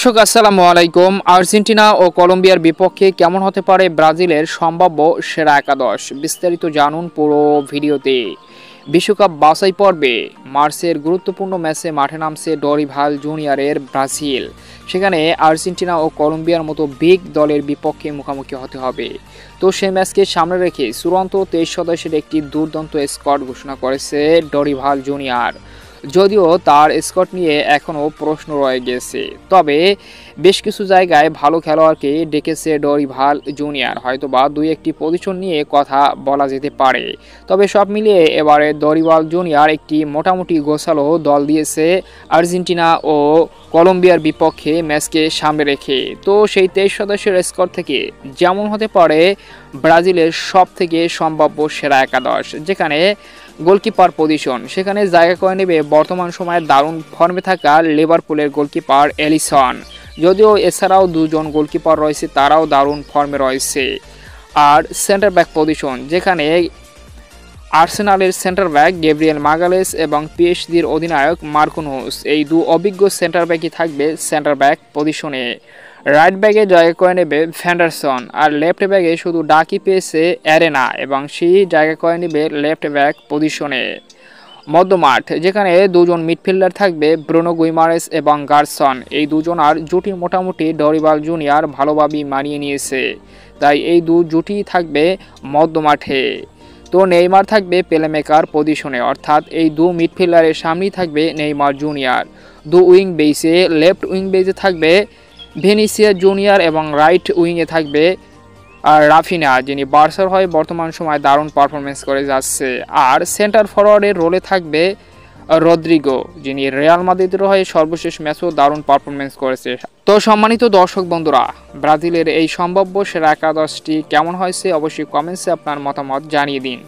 দর্শক আসসালামু আলাইকুম। আর্জেন্টিনা ও কলম্বিয়ার বিপক্ষে কেমন হতে পারে ব্রাজিলের সম্ভাব্য সেরা একাদশ, বিস্তারিত জানুন পুরো ভিডিওতে। বিশ্বকাপ বাছাই পর্বে মার্চের গুরুত্বপূর্ণ ম্যাচে মাঠে নামছে ডরিভাল জুনিয়রের ব্রাজিল। সেখানে আর্জেন্টিনা ও কলম্বিয়ার মতো বিগ দলের বিপক্ষে মুখোমুখি হতে হবে। তো সেই ম্যাচকে সামনে রেখে চূড়ান্ত 23 সদস্যের একটি দুর্দান্ত স্কোয়াড ঘোষণা করেছে ডরিভাল জুনিয়র। যদিও তার স্কোয়াড নিয়ে এখনও প্রশ্ন রয়ে গেছে, তবে বেশ কিছু জায়গায় ভালো খেলোয়াড়কে ডেকেছে ডরিভাল জুনিয়র। হয়তোবা দুই একটি পজিশন নিয়ে কথা বলা যেতে পারে। তবে সব মিলিয়ে এবারে ডরিভাল জুনিয়র একটি মোটামুটি গোছালো দল দিয়েছে আর্জেন্টিনা ও কলম্বিয়ার বিপক্ষে ম্যাচকে সামনে রেখে। তো সেই 23 সদস্যের স্কোয়াড থেকে যেমন হতে পারে ব্রাজিলের সব থেকে সম্ভাব্য সেরা একাদশ, যেখানে গোলকিপার পজিশন সেখানে জায়গা করে নেবে বর্তমান সময়ে দারুণ ফর্মে থাকা লিভারপুলের গোলকিপার এলিসন। যদিও এছাড়াও দুজন গোলকিপার রয়েছে, তারাও দারুণ ফর্মে রয়েছে। আর সেন্টার ব্যাক পজিশন যেখানে আর্সেনালের সেন্টার ব্যাক গ্যাব্রিয়েল মাগালেস এবং পিএসজির অধিনায়ক মার্কোনুস, এই দু অভিজ্ঞ সেন্টার ব্যাকই থাকবে সেন্টার ব্যাক পজিশনে। রাইট ব্যাগে জায়গা করে নেবে ফ্যান্ডারসন, আর লেফট ব্যাগে শুধু ডাকি পেয়েছে অ্যারেনা এবং সেই জায়গা করে নেবে লেফট ব্যাক পজিশনে। মধ্যমাঠ যেখানে দুজন মিডফিল্ডার থাকবে ব্রুনো গুইমারেস এবং গারসন, এই দুজনার জুটি মোটামুটি ডরিভাল জুনিয়র ভালোভাবেই মানিয়ে নিয়েছে, তাই এই দু জুটি থাকবে মধ্যমাঠে। তো নেইমার থাকবে প্লেমেকার পজিশনে, অর্থাৎ এই দু মিডফিল্ডারের সামনেই থাকবে নেইমার জুনিয়র। দু উইং বেসে লেফট উইং বেসে থাকবে ভিনিসিয়াস জুনিয়র এবং রাইট উইংয়ে থাকবে রাফিনা, যিনি বার্সার হয়ে বর্তমান সময়ে দারুণ পারফরমেন্স করে যাচ্ছে। আর সেন্টার ফরওয়ার্ডের রোলে থাকবে রদ্রিগো, যিনি রিয়াল মাদ্রিদের হয়ে সর্বশেষ ম্যাচেও দারুণ পারফরমেন্স করেছে। তো সম্মানিত দর্শক বন্ধুরা, ব্রাজিলের এই সম্ভাব্য সেরা একাদশটি কেমন হয়েছে অবশ্যই কমেন্টসে আপনার মতামত জানিয়ে দিন।